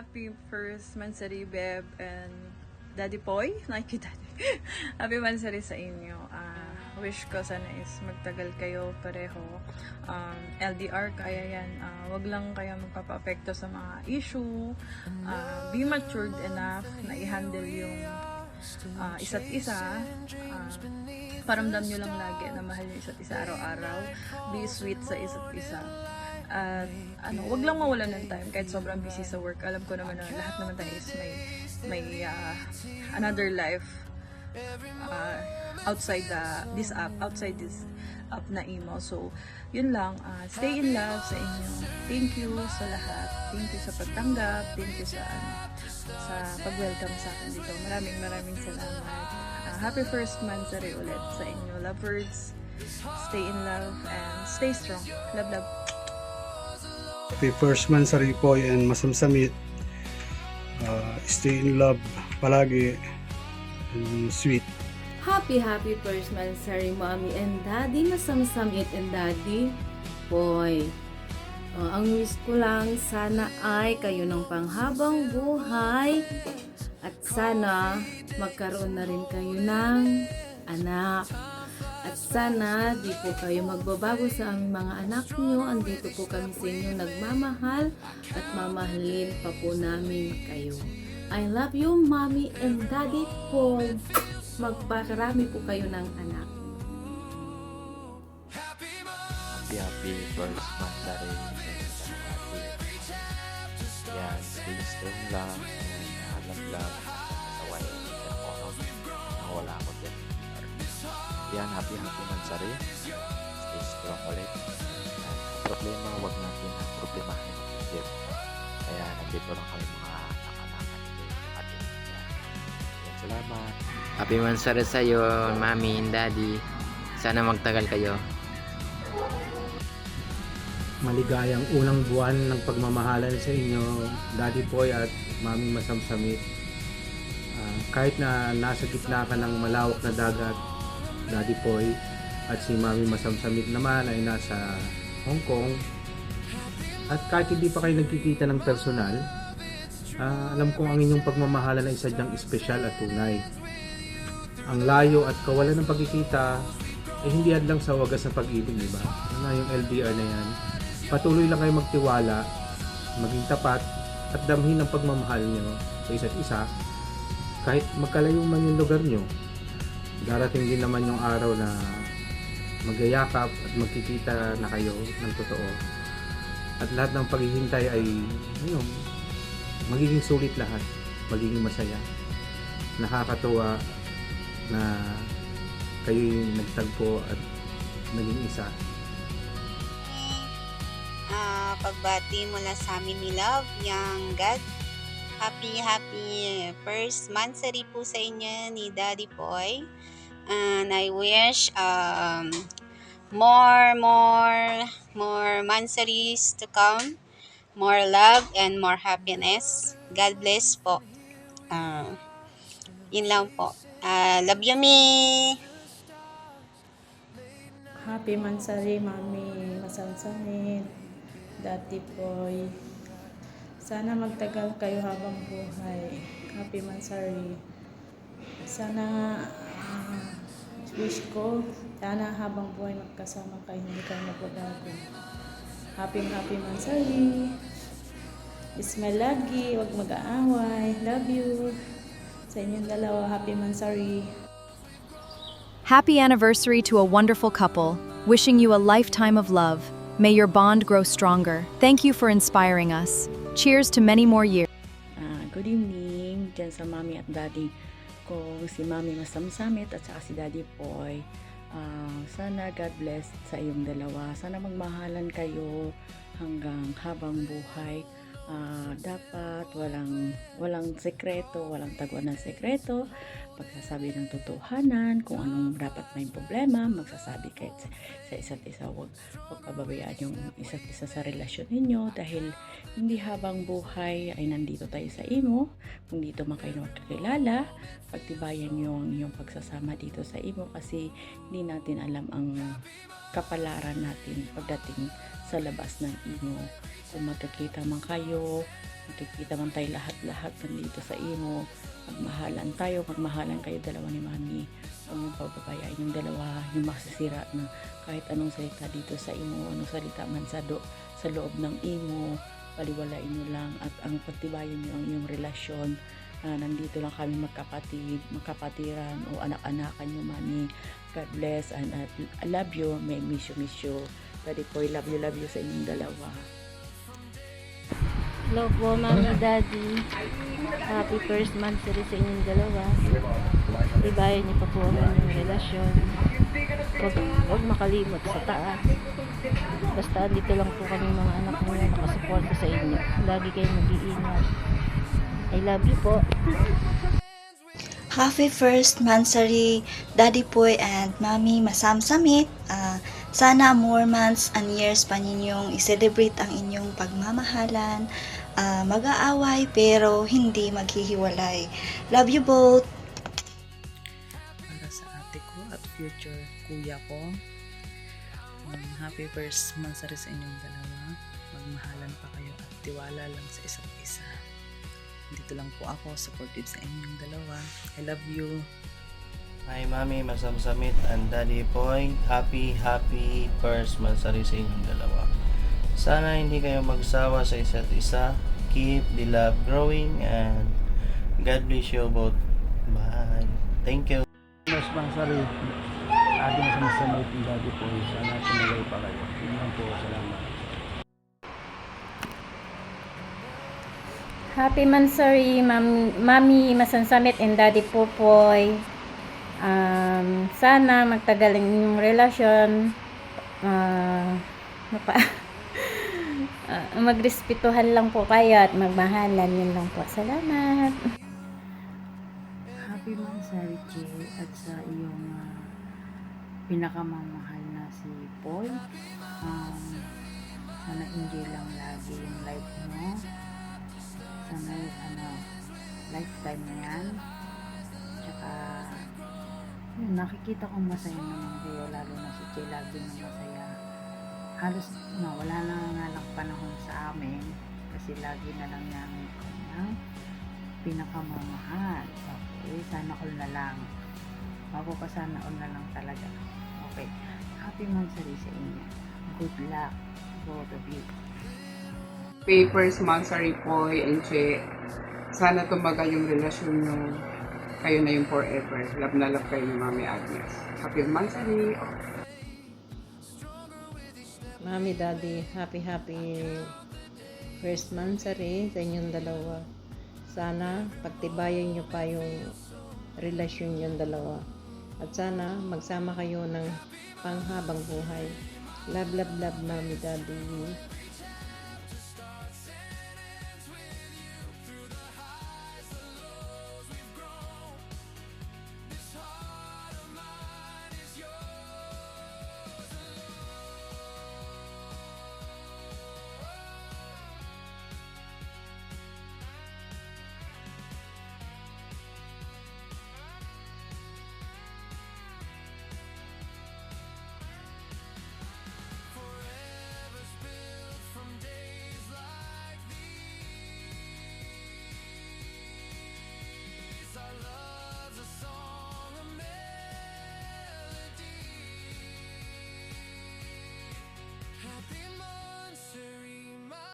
happy first Mansari Beb and Daddy Poy. Nike Daddy. Happy Mansari sa inyo. Wish ko sana is magtagal kayo pareho. LDR kaya yan. Wag lang kayo magpapa-apekto sa mga issue. Be matured enough na i-handle yung isa't isa. Paramdam nyo lang lagi na mahal yung isa't isa araw-araw. Be sweet sa isa't isa. At wag lang mawalan ng time kahit sobrang busy sa work. Alam ko naman na lahat naman tayo is may another life outside this app na emo. So yun lang, stay in love sa inyo. Thank you sa lahat. Thank you sa pagtanggap. Thank you sa pag-welcome sa akin dito. Maraming salamat. Happy first Mansari ulit sa inyo. Lovebirds, stay in love and stay strong. Love. Happy first Mansari Poy and Masamsamit. Stay in love palagi and sweet. Happy first Mansari Mommy and Daddy, Masamsamit and Daddy Poy. Ang wish ko lang, sana ay kayo ng panghabang buhay at sana magkaroon na rin kayo ng anak. At sana di po kayo magbabago sa aming mga anak nyo. Andito po kami sa inyo nagmamahal at mamahalin pa po namin kayo. I love you, Mommy and Daddy Poy. Magpakarami po kayo ng anak. Happy first Mansari and yan, stay strong lang and love sa way ako nawala ako din. Yan, happy Mansari, stay strong ulit. Problema, wag natin ang problemahin ulit. Kaya nandito lang kami mga nakalaman natin. Yan, salamat. Happy Mansari sa'yo, Mami and Daddy. Sana magtagal kayo. Maligayang unang buwan ng pagmamahalan sa inyo, Daddy Poy at Mami Masamsamit. Kahit na nasa gitna ka ng malawak na dagat, Daddy Poy, at si Mami Masamsamit naman ay nasa Hong Kong. At kahit hindi pa kayo nagkikita ng personal, alam kong ang inyong pagmamahalan ay sadyang espesyal at tunay. Ang layo at kawalan ng pagkikita ay hindi hadlang sa wagas ng pag-ibig, diba? Yung LDR na yan. Patuloy lang kayo magtiwala, maging tapat, at damhin ang pagmamahal nyo sa isa't isa. Kahit magkalayo man yung lugar nyo, darating din naman yung araw na magyayakap at magkikita na kayo ng totoo. At lahat ng paghihintay ay magiging sulit lahat, magiging masaya. Nakakatuwa na kayo'y nagtagpo at naging isa. Pagbati mula sa amin ni Love, Young God. Happy first Mansari po sa inyo ni Daddy Poy. And I wish more Mansaris to come. More love and more happiness. God bless po. Yun lang po. Love you, me. Happy Mansari, Mami Masamsamit, Daddy Poy. Sana magtagal kayo habang buhay. Happy Mansari. Sana wish ko, sana habang buhay magkasama kayo, hindi kayo magbabago. Happy Mansari. Ismail lagi, wag mag-aaway. Love you. Sa inyong dalawa, Happy Mansari. Happy anniversary to a wonderful couple. Wishing you a lifetime of love. May your bond grow stronger. Thank you for inspiring us. Cheers to many more years. Good evening dyan sa Mami at Daddy ko, si Mami Masamsamit at saka si Daddy Poy. Sana God bless sa iyong dalawa. Sana magmahalan kayo hanggang habang buhay. Dapat walang sekreto, walang taguan ng sekreto, pagsasabi ng totohanan, kung anong dapat may problema, magsasabi kayo sa isa't isa. Huwag pababayaan yung isa't isa sa relasyon ninyo, dahil hindi habang buhay ay nandito tayo sa imo. Kung dito man kayo magkakilala, pagtibayan nyo ang inyong pagsasama dito sa imo, kasi hindi natin alam ang kapalaran natin pagdating sa labas ng imo. Kung magkakita man kayo Nakikita man tayo lahat-lahat nandito sa imo. Magmahalan tayo, magmahalan kayo dalawa ni Mami. Huwag yung pababayaan yung dalawa, yung masisira na kahit anong salita dito sa imo, anong salita man sa loob ng imo, baliwalain nyo lang at ang pagtibayan nyo ang iyong relasyon. Nandito lang kami magkapatid, magkapatiran o anak-anakan nyo, Mami. God bless and I love you. May miss you. Daddy Poy, love you sa inyong dalawa. Hello po, Mami, Daddy. Happy first month sa inyong dalawa. Ibayan niyo pa po ang inyong relasyon. Huwag makalimot sa taas. Basta dito lang po kami mga anak mo nakasuporta sa inyo. Lagi kayong mag-iingat. I love you po. Happy first monthsary, Daddy Poy and Mami Masamsamit. Sana more months and years pa ninyong i-celebrate ang inyong pagmamahalan. Mag-aaway pero hindi maghihiwalay. Love you both. Para sa ate ko at future kuya ko, happy first monthsary sa inyong dalawa. Magmahalan pa kayo at tiwala lang sa isa't isa. Dito lang po ako, supportive sa inyong dalawa. I love you. Hi Mami Masamsamit and Daddy Poy. Happy first monthsary sa inyong dalawa. Sana hindi kayo magsawa sa isa't isa. Keep the love growing and God bless you both. Bye. Thank you. Mas masari, ating masamsamit ng Daddy Poy. Sana tumagal pa kayo. Yun lang po, salamat. Happy Mansari, Mami Masamsamit and Daddy Popoy. Sana magtagal ang inyong relasyon. Magrespetuhan lang po kayo at magmahalan. Yun lang po. Salamat. Happy Mansari Chi at sa iyong pinakamamahal na si Poy. Sana enjoy lang lagi yung life mo. Sana lifetime na yan. Tsaka nakikita kong masaya naman kayo, lalo na si Che lagi na masaya. Halos wala na nga lang panahon sa amin kasi lagi na lang namin kanyang pinakamamahal. Okay, sana all na lang. Mapapasana all na lang talaga. Okay, happy monthsary sa inyo. Good luck, both of you. Happy first monthsary Poy and Che. Sana tumagal yung relasyon nyo. Kayo na yung forever. Love na love kayo ni Mami Agnes. Happy monthsary. Mami, Daddy, happy first monthsary sa inyong dalawa. Sana pagtibayan nyo pa yung relasyon yung dalawa. At sana magsama kayo ng panghabang buhay. Love, Mami, Daddy.